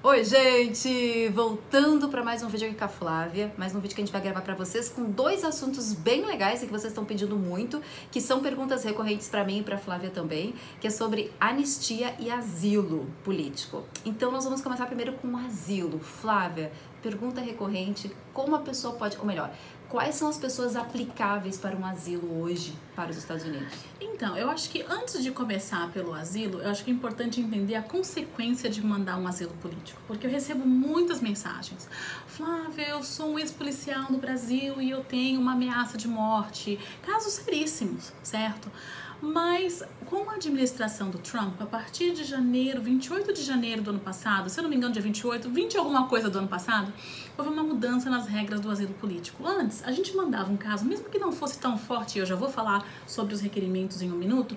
Oi, gente! Voltando para mais um vídeo aqui com a Flávia, mais um vídeo que a gente vai gravar para vocês com dois assuntos bem legais e que vocês estão pedindo muito, que são perguntas recorrentes para mim e para a Flávia também, que é sobre anistia e asilo político. Então nós vamos começar primeiro com o asilo. Flávia, pergunta recorrente, como a pessoa pode, ou melhor, quais são as pessoas aplicáveis para um asilo hoje para os Estados Unidos? Então, eu acho que antes de começar pelo asilo, eu acho que é importante entender a consequência de mandar um asilo político. Porque eu recebo muitas mensagens. Flávia, eu sou um ex-policial no Brasil e eu tenho uma ameaça de morte. Casos seríssimos, certo? Mas com a administração do Trump, a partir de janeiro, 28 de janeiro do ano passado, se eu não me engano, dia 28, 20 alguma coisa do ano passado, houve uma mudança nas regras do asilo político. Antes, a gente mandava um caso, mesmo que não fosse tão forte, eu já vou falar sobre os requerimentos em um minuto,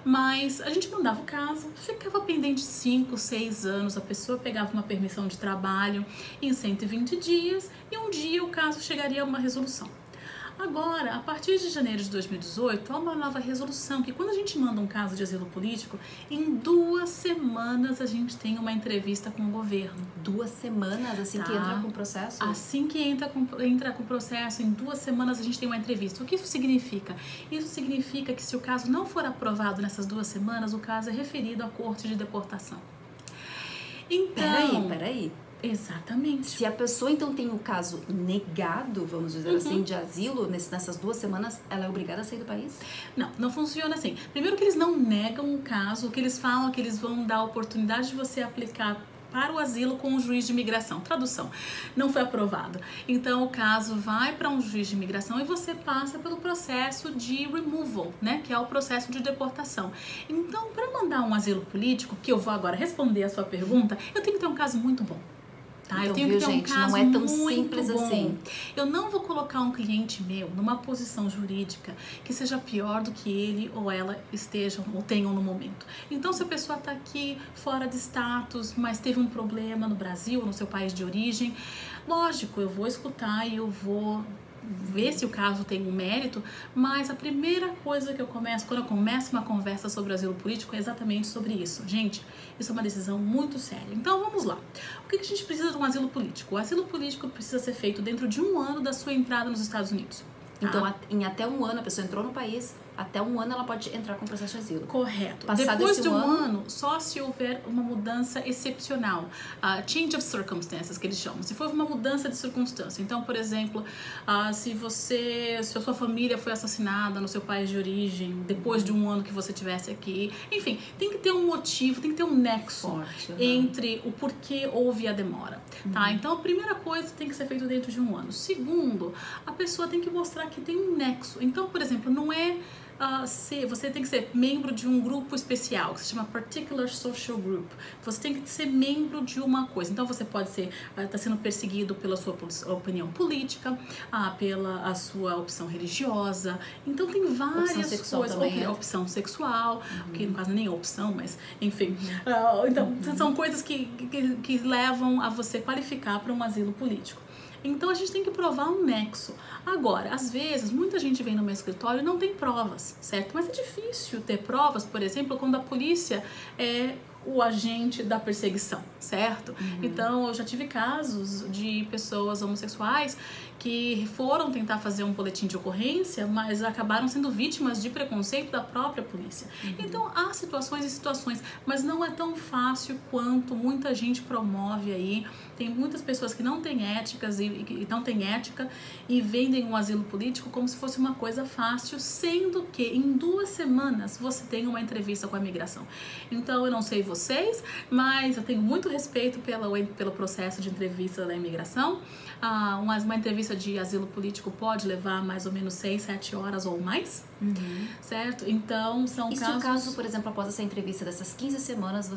mas a gente mandava o caso, ficava pendente 5, 6 anos, a pessoa pegava uma permissão de trabalho em 120 dias e um dia o caso chegaria a uma resolução. Agora, a partir de janeiro de 2018, há uma nova resolução que quando a gente manda um caso de asilo político, em 2 semanas a gente tem uma entrevista com o governo. 2 semanas assim que entra com o processo? Assim que entra com o processo, em 2 semanas a gente tem uma entrevista. O que isso significa? Isso significa que se o caso não for aprovado nessas 2 semanas, o caso é referido à corte de deportação. Então, Peraí. Exatamente. Se a pessoa então tem o caso negado, vamos dizer assim, de asilo, nessas 2 semanas, ela é obrigada a sair do país? Não funciona assim. Primeiro que eles não negam o caso, o que eles falam é que eles vão dar a oportunidade de você aplicar para o asilo com um juiz de imigração. Tradução, não foi aprovado. Então o caso vai para um juiz de imigração e você passa pelo processo de removal, né, que é o processo de deportação. Então, para mandar um asilo político, que eu vou agora responder a sua pergunta, eu tenho que ter um caso muito bom. Então, eu tenho que ter um caso não é tão muito simples bom. assim. Eu não vou colocar um cliente meu numa posição jurídica que seja pior do que ele ou ela estejam ou tenham no momento. Então, se a pessoa está aqui fora de status, mas teve um problema no Brasil ou no seu país de origem, lógico, eu vou escutar e eu vou ver se o caso tem um mérito, mas a primeira coisa que eu começo, quando eu começo uma conversa sobre o asilo político, é exatamente sobre isso. Gente, isso é uma decisão muito séria. Então vamos lá. O que a gente precisa de um asilo político? O asilo político precisa ser feito dentro de 1 ano da sua entrada nos Estados Unidos. Então, em até 1 ano, a pessoa entrou no país, até 1 ano ela pode entrar com processo de asilo. Correto. Passado Depois esse de um ano, ano, só se houver uma mudança excepcional, change of circumstances, que eles chamam. Se for uma mudança de circunstância. Então, por exemplo, se a sua família foi assassinada no seu país de origem, depois de 1 ano que você tivesse aqui. Enfim, tem que ter um motivo, tem que ter um nexo forte, entre o porquê houve a demora. Tá? Então, a primeira coisa tem que ser feita dentro de 1 ano. Segundo, a pessoa tem que mostrar que tem um nexo. Então, por exemplo, não é você tem que ser membro de um grupo especial, que se chama Particular Social Group. Você tem que ser membro de uma coisa. Então você pode ser, tá sendo perseguido pela sua opinião política, pela a sua opção religiosa. Então tem várias coisas. Também, opção sexual, que no caso não é nem opção, mas enfim. Então são coisas que levam a você qualificar para um asilo político. Então a gente tem que provar um nexo. Agora, às vezes, muita gente vem no meu escritório e não tem provas, certo? Mas é difícil ter provas, por exemplo, quando a polícia é o agente da perseguição, certo? Então, eu já tive casos de pessoas homossexuais que foram tentar fazer um boletim de ocorrência, mas acabaram sendo vítimas de preconceito da própria polícia. Então, há situações e situações, mas não é tão fácil quanto muita gente promove aí. Tem muitas pessoas que não têm éticas e não têm ética e vendem um asilo político como se fosse uma coisa fácil, sendo que em 2 semanas você tem uma entrevista com a imigração. Então, eu não sei vocês, mas eu tenho muito respeito pelo processo de entrevista da imigração. Uma entrevista de asilo político pode levar mais ou menos 6, 7 horas ou mais, certo? Então, são casos... E se o caso, por exemplo, após essa entrevista dessas 15 semanas,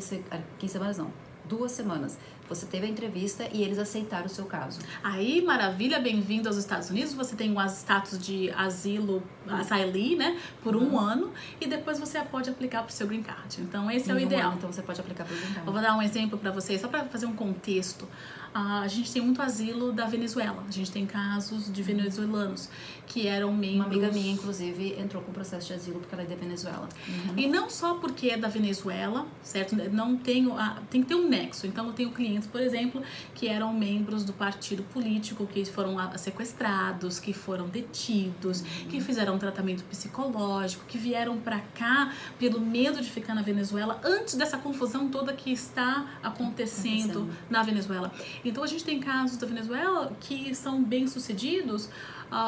15 semanas não, 2 semanas, você teve a entrevista e eles aceitaram o seu caso. Aí, maravilha, bem-vindo aos Estados Unidos. Você tem o status de asilo, asylee, né, por 1 ano, e depois você pode aplicar para o seu green card. Então, esse é o ideal. Então, você pode aplicar para o green card. Eu vou dar um exemplo para vocês, só para fazer um contexto. A gente tem muito asilo da Venezuela. A gente tem casos de venezuelanos que eram membros... Uma amiga minha, inclusive, entrou com processo de asilo porque ela é da Venezuela. E não só porque é da Venezuela, certo? Não tem, tem que ter um nexo. Então eu tenho clientes, por exemplo, que eram membros do partido político, que foram sequestrados, que foram detidos, que fizeram um tratamento psicológico, que vieram para cá pelo medo de ficar na Venezuela antes dessa confusão toda que está acontecendo na Venezuela. Então a gente tem casos da Venezuela que são bem sucedidos,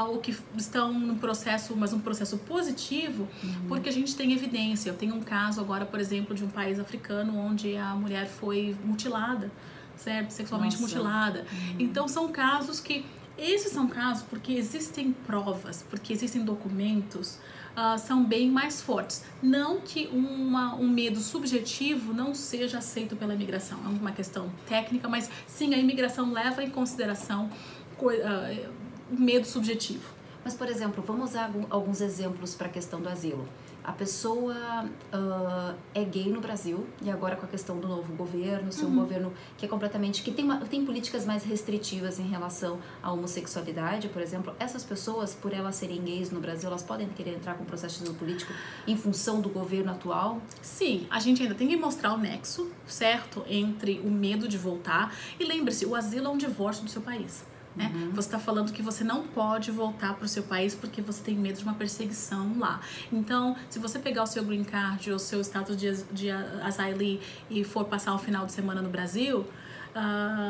ou que estão num processo, mas um processo positivo, porque a gente tem evidência. Eu tenho um caso agora, por exemplo, de um país africano onde a mulher foi mutilada, certo? Sexualmente mutilada. Então são casos que, esses são casos porque existem provas, porque existem documentos, são bem mais fortes. Não que um medo subjetivo não seja aceito pela imigração, é uma questão técnica, mas sim, a imigração leva em consideração o medo subjetivo. Mas, por exemplo, vamos usar alguns exemplos para a questão do asilo. A pessoa é gay no Brasil e agora com a questão do novo governo, ser um governo que é completamente... que tem políticas mais restritivas em relação à homossexualidade, por exemplo. Essas pessoas, por elas serem gays no Brasil, elas podem querer entrar com processo de asilo político em função do governo atual? Sim, a gente ainda tem que mostrar o nexo, certo? Entre o medo de voltar. E lembre-se, o asilo é um divórcio do seu país. Né? Você está falando que você não pode voltar para o seu país porque você tem medo de uma perseguição lá. Então, se você pegar o seu green card ou o seu status de asylee e for passar um final de semana no Brasil,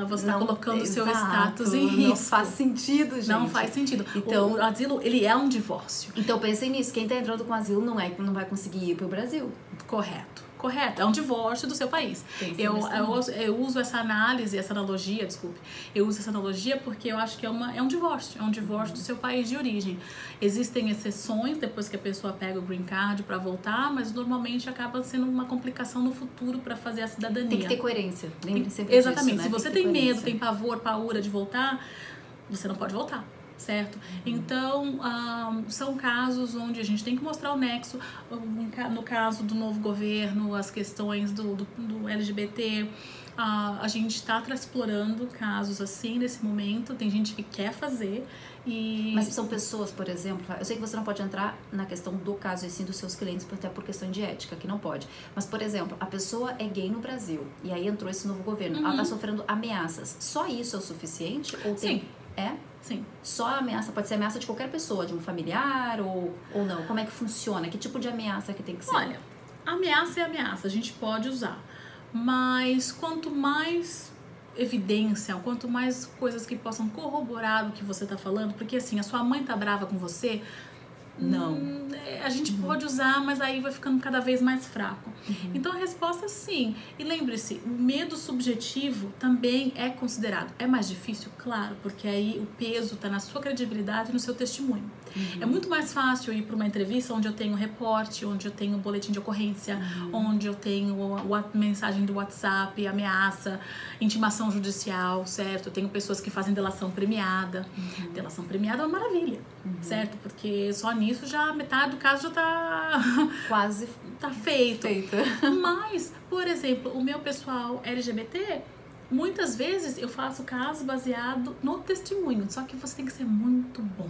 você está colocando o seu status em risco. Não faz sentido, gente. Não faz sentido. Então, o asilo, ele é um divórcio. Então, pensem nisso. Quem está entrando com asilo não vai conseguir ir para o Brasil. Correto. É um divórcio do seu país. Eu uso essa análise, essa analogia, desculpe. Eu uso essa analogia porque eu acho que é um divórcio. É um divórcio do seu país de origem. Existem exceções depois que a pessoa pega o green card para voltar, mas normalmente acaba sendo uma complicação no futuro para fazer a cidadania. Tem que ter coerência. Lembre sempre Exatamente. disso, né? Se você tem medo, tem pavor, paura de voltar, você não pode voltar. Certo? Então, são casos onde a gente tem que mostrar o nexo. No caso do novo governo, as questões do LGBT, a gente está explorando casos assim nesse momento. Tem gente que quer fazer. Mas são pessoas, por exemplo, eu sei que você não pode entrar na questão do caso assim dos seus clientes, até por questão de ética, que não pode. Mas, por exemplo, a pessoa é gay no Brasil e aí entrou esse novo governo. Ela está sofrendo ameaças. Só isso é o suficiente? Ou tem... Sim. É? Sim. Só a ameaça, pode ser ameaça de qualquer pessoa, de um familiar ou não? Como é que funciona? Que tipo de ameaça que tem que ser? Olha, ameaça é ameaça, a gente pode usar. Mas quanto mais evidência, quanto mais coisas que possam corroborar o que você tá falando, porque assim, a sua mãe tá brava com você, não. A gente pode usar, mas aí vai ficando cada vez mais fraco. Então a resposta é sim. E lembre-se, o medo subjetivo também é considerado. É mais difícil? Claro, porque aí o peso está na sua credibilidade e no seu testemunho. É muito mais fácil ir para uma entrevista onde eu tenho reporte, onde eu tenho boletim de ocorrência, onde eu tenho mensagem do WhatsApp, ameaça, intimação judicial, certo? Eu tenho pessoas que fazem delação premiada. Delação premiada é uma maravilha, certo? Porque só nisso já metade do caso já tá quase tá feito. Mas, por exemplo, o meu pessoal LGBT, muitas vezes eu faço caso baseado no testemunho, só que você tem que ser muito bom,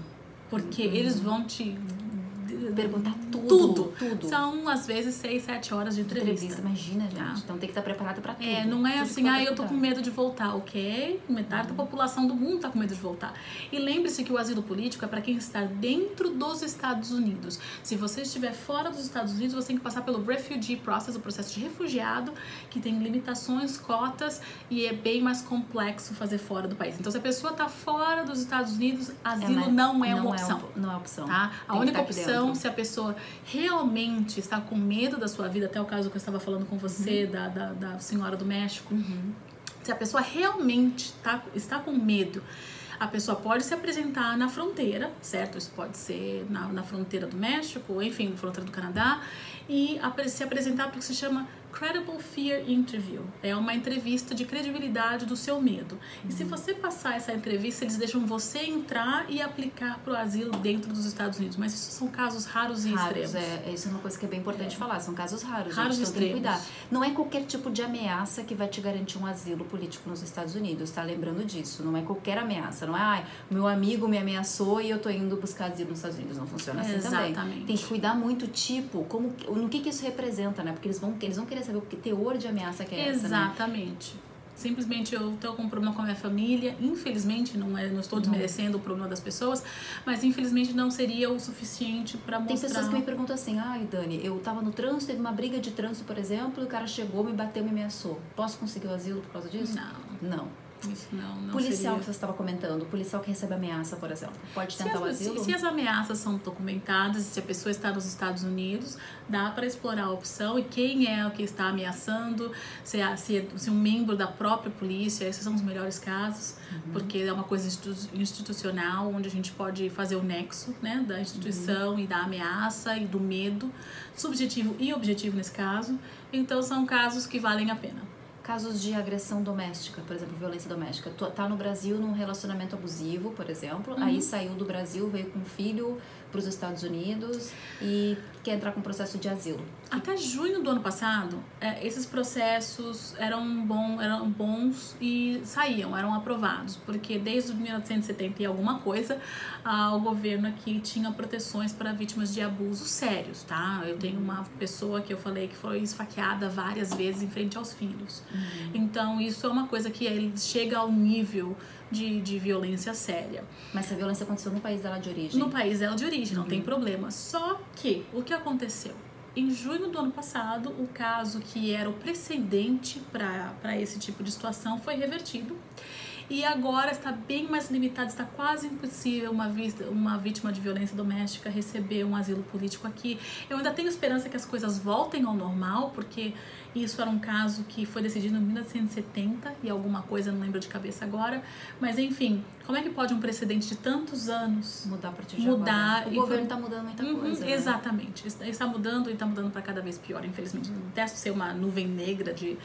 porque eles vão te perguntar tudo. São, às vezes, 6, 7 horas de entrevista. Imagina, gente. Então tem que estar preparado pra tudo. Não é assim, eu tô com medo de voltar, ok? Metade da população do mundo tá com medo de voltar. E lembre-se que o asilo político é para quem está dentro dos Estados Unidos. Se você estiver fora dos Estados Unidos, você tem que passar pelo refugee process, o processo de refugiado, que tem limitações, cotas, e é bem mais complexo fazer fora do país. Então, se a pessoa tá fora dos Estados Unidos, asilo não é uma opção. Não é opção. Tá? A única opção, se a pessoa realmente está com medo da sua vida, até o caso que eu estava falando com você, da senhora do México, se a pessoa realmente está com medo, a pessoa pode se apresentar na fronteira, certo? Isso pode ser na fronteira do México, enfim, na fronteira do Canadá, e se apresentar para o que se chama Credible Fear Interview. É uma entrevista de credibilidade do seu medo. E se você passar essa entrevista, eles deixam você entrar e aplicar para o asilo dentro dos Estados Unidos. Mas isso são casos raros e extremos. Isso é uma coisa que é bem importante falar. São casos raros, raros gente. Então tem que cuidar. Não é qualquer tipo de ameaça que vai te garantir um asilo político nos Estados Unidos, tá? Lembrando disso. Não é qualquer ameaça. Não é, meu amigo me ameaçou e eu tô indo buscar asilo nos Estados Unidos. Não funciona assim também. Tem que cuidar muito, no que isso representa, né? Porque eles vão querer saber o que teor de ameaça que é essa, Exatamente. né? simplesmente eu estou com um problema com a minha família, infelizmente, não estou desmerecendo o problema das pessoas, mas infelizmente não seria o suficiente para mostrar... Tem pessoas que me perguntam assim, ai Dani, eu tava no trânsito, teve uma briga de trânsito, por exemplo, e o cara chegou, me bateu, me ameaçou. Posso conseguir o asilo por causa disso? Não. Isso não policial seria. Que você estava comentando, policial que recebe ameaça, por exemplo, pode tentar o asilo? Se as ameaças são documentadas, se a pessoa está nos Estados Unidos, dá para explorar a opção e quem é o que está ameaçando, se um membro da própria polícia, esses são os melhores casos, porque é uma coisa institucional, onde a gente pode fazer o nexo, né, da instituição e da ameaça e do medo, subjetivo e objetivo nesse caso, então são casos que valem a pena. Casos de agressão doméstica, por exemplo, violência doméstica. Tá no Brasil num relacionamento abusivo, por exemplo, aí saiu do Brasil, veio com um filho para os Estados Unidos e quer entrar com processo de asilo. Até junho do ano passado, esses processos eram bons e eram aprovados, porque desde 1970 e alguma coisa, o governo aqui tinha proteções para vítimas de abusos sérios, tá? Eu tenho uma pessoa que eu falei que foi esfaqueada várias vezes em frente aos filhos. Então, isso é uma coisa que chega ao nível de violência séria. Mas essa violência aconteceu no país dela de origem? No país dela de origem, não tem problema. Só que, o que aconteceu? Em junho do ano passado, o caso que era o precedente para esse tipo de situação foi revertido. E agora está bem mais limitado, está quase impossível uma vítima de violência doméstica receber um asilo político aqui. Eu ainda tenho esperança que as coisas voltem ao normal, porque isso era um caso que foi decidido em 1970 e alguma coisa, não lembro de cabeça agora. Mas enfim, como é que pode um precedente de tantos anos mudar a partir de agora? O governo está mudando muita coisa. Né? Exatamente, está mudando e está mudando para cada vez pior, infelizmente. Não detesto ser uma nuvem negra de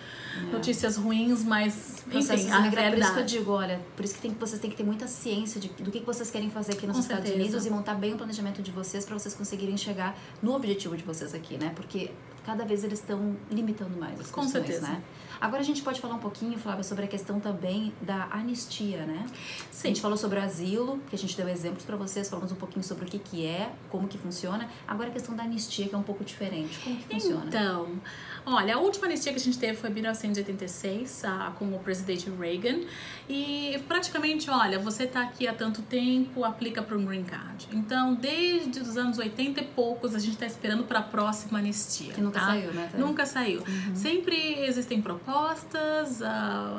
notícias ruins, mas enfim, a verdade. Por isso que eu digo, olha, por isso que vocês têm que ter muita ciência do que vocês querem fazer aqui nos Estados Unidos e montar bem o planejamento de vocês para vocês conseguirem chegar no objetivo de vocês aqui, né? Porque cada vez eles estão limitando mais as questões, certeza. Né? Agora a gente pode falar um pouquinho, Flávia, sobre a questão também da anistia, né? Sim. A gente falou sobre o asilo, que a gente deu exemplos para vocês, falamos um pouquinho sobre o que é, como que funciona. Agora a questão da anistia, que é um pouco diferente. Como que funciona? Então, olha, a última anistia que a gente teve foi em 1986, com o presidente Reagan. E praticamente, olha, você tá aqui há tanto tempo, aplica para um green card. Então, desde os anos 80 e poucos, a gente tá esperando para a próxima anistia. Que nunca saiu, né? Nunca saiu. Sempre existem propostas,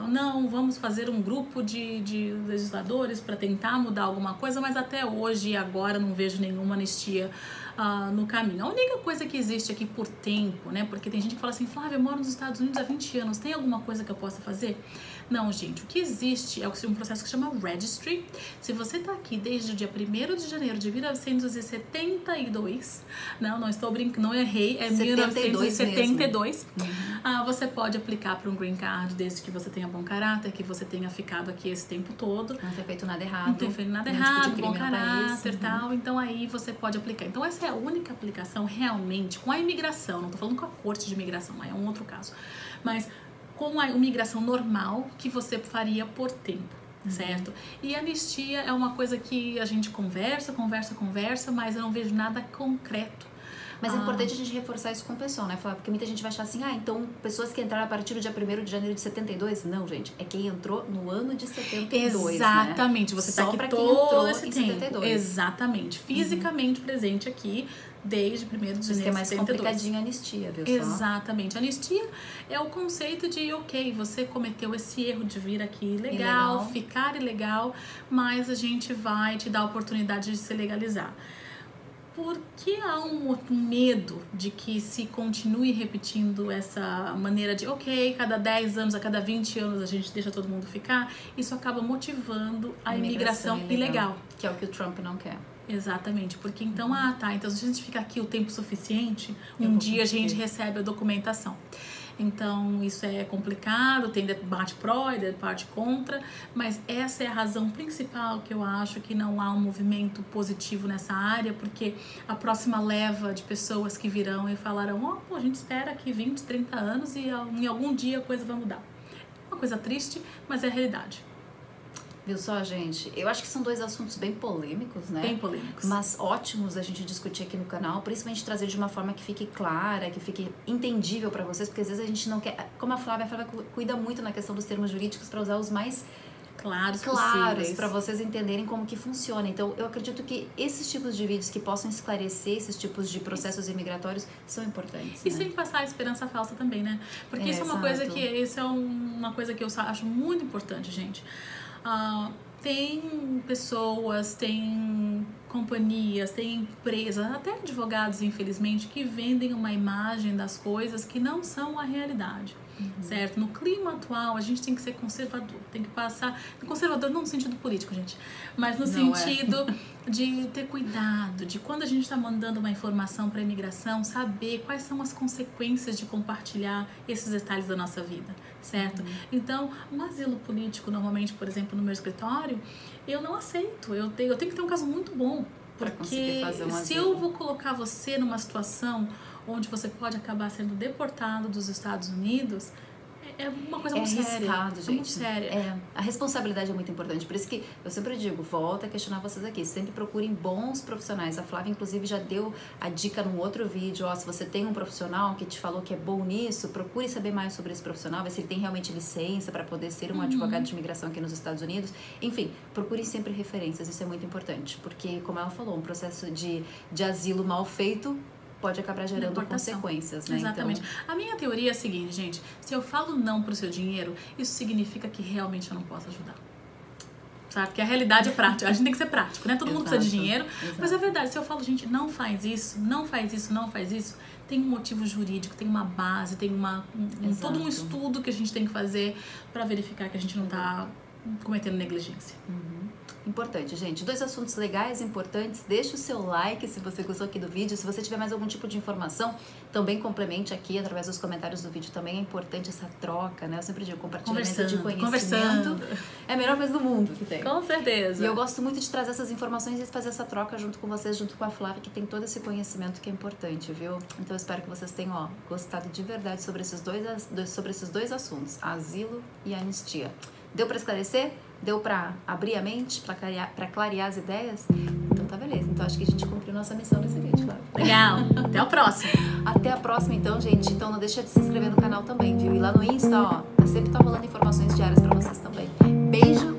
não, vamos fazer um grupo de legisladores para tentar mudar alguma coisa, mas até hoje e agora não vejo nenhuma anistia no caminho. A única coisa que existe aqui por tempo, né? Porque tem gente que fala assim, Flávia, eu moro nos Estados Unidos há 20 anos, tem alguma coisa que eu possa fazer? Não, gente, o que existe é um processo que se chama Registry. Se você tá aqui desde o dia 1º de janeiro de 1972, não estou brincando, não errei, é 1972, você pode aplicar para um green card desde que você tenha bom caráter, que você tenha ficado aqui esse tempo todo. Não ter feito nada errado. Não ter feito nada errado, bom caráter e tal. Então aí você pode aplicar. Então essa é a única aplicação realmente com a imigração. Não tô falando com a corte de imigração, é um outro caso. Mas com a imigração normal que você faria por tempo, certo? E a anistia é uma coisa que a gente conversa, mas eu não vejo nada concreto. Mas é importante a gente reforçar isso com o pessoal, né? Porque muita gente vai achar assim, então, pessoas que entraram a partir do dia 1º de janeiro de 72, não, gente, é quem entrou no ano de 72, exatamente, né? Você tá aqui pra todo esse em tempo. 72. Exatamente, fisicamente presente aqui desde 1º de janeiro de 72. Que é mais complicadinho a anistia, viu só? Exatamente. A anistia é o conceito de, ok, você cometeu esse erro de vir aqui ilegal, ficar ilegal, mas a gente vai te dar a oportunidade de se legalizar. Por que há um medo de que se continue repetindo essa maneira de, ok, cada 10 anos, a cada 20 anos a gente deixa todo mundo ficar? Isso acaba motivando a imigração ilegal. Que é o que o Trump não quer. Exatamente, porque então, então se a gente ficar aqui o tempo suficiente, um dia a gente recebe a documentação. Então, isso é complicado, tem debate pró e debate contra, mas essa é a razão principal que eu acho que não há um movimento positivo nessa área, porque a próxima leva de pessoas que virão e falarão, a gente espera aqui 20, 30 anos e em algum dia a coisa vai mudar. É uma coisa triste, mas é a realidade. Viu só, gente? Eu acho que são dois assuntos bem polêmicos, né? Bem polêmicos. Mas ótimos a gente discutir aqui no canal, principalmente trazer de uma forma que fique clara, que fique entendível pra vocês, porque às vezes a gente não quer... Como a Flávia cuida muito na questão dos termos jurídicos para usar os mais claros para vocês entenderem como que funciona. Então, eu acredito que esses tipos de vídeos que possam esclarecer esses tipos de processos imigratórios são importantes. E né? sem passar a esperança falsa também, né? Porque isso é uma coisa que eu acho muito importante, gente. Tem pessoas, tem companhias, tem empresas, até advogados, infelizmente, que vendem uma imagem das coisas que não são a realidade. Certo? No clima atual, a gente tem que ser conservador. Tem que passar... Conservador não no sentido político, gente. Mas no sentido de ter cuidado. De quando a gente está mandando uma informação para a imigração, saber quais são as consequências de compartilhar esses detalhes da nossa vida. Certo? Então, um asilo político, normalmente, por exemplo, no meu escritório, eu não aceito. Eu tenho que ter um caso muito bom. Porque se eu vou colocar você numa situação onde você pode acabar sendo deportado dos Estados Unidos, é uma coisa muito séria. Gente. É muito séria. A responsabilidade é muito importante. Por isso que eu sempre digo, volto a questionar vocês aqui. Sempre procurem bons profissionais. A Flávia, inclusive, já deu a dica num outro vídeo. Ó, se você tem um profissional que te falou que é bom nisso, procure saber mais sobre esse profissional, ver se ele tem realmente licença para poder ser um advogado de imigração aqui nos Estados Unidos. Enfim, procurem sempre referências. Isso é muito importante. Porque, como ela falou, um processo de asilo mal feito pode acabar gerando consequências, né? Exatamente. Então... A minha teoria é a seguinte, gente. Se eu falo não pro seu dinheiro, isso significa que realmente eu não posso ajudar. Sabe? Porque a realidade é prática. A gente tem que ser prático, né? Todo mundo precisa de dinheiro. Mas é verdade. Se eu falo, gente, não faz isso, não faz isso, não faz isso, tem um motivo jurídico, tem uma base, tem todo um estudo que a gente tem que fazer para verificar que a gente não tá cometendo negligência. Importante, gente. 2 assuntos legais, importantes. Deixa o seu like se você gostou aqui do vídeo. Se você tiver mais algum tipo de informação, também complemente aqui através dos comentários do vídeo. Também é importante essa troca, né? Eu sempre digo, compartilhamento de conhecimento é a melhor coisa do mundo que tem. Com certeza. E eu gosto muito de trazer essas informações e fazer essa troca junto com vocês, junto com a Flávia, que tem todo esse conhecimento que é importante, viu? Então eu espero que vocês tenham gostado de verdade sobre esses dois assuntos, asilo e anistia. Deu para esclarecer? Deu para abrir a mente, para clarear as ideias? Então tá beleza. Então acho que a gente cumpriu nossa missão nesse vídeo, claro. Legal. Até o próximo. Até a próxima então, gente. Então não deixa de se inscrever no canal também, viu? E lá no Insta, ó, sempre tá rolando informações diárias para vocês também. Beijo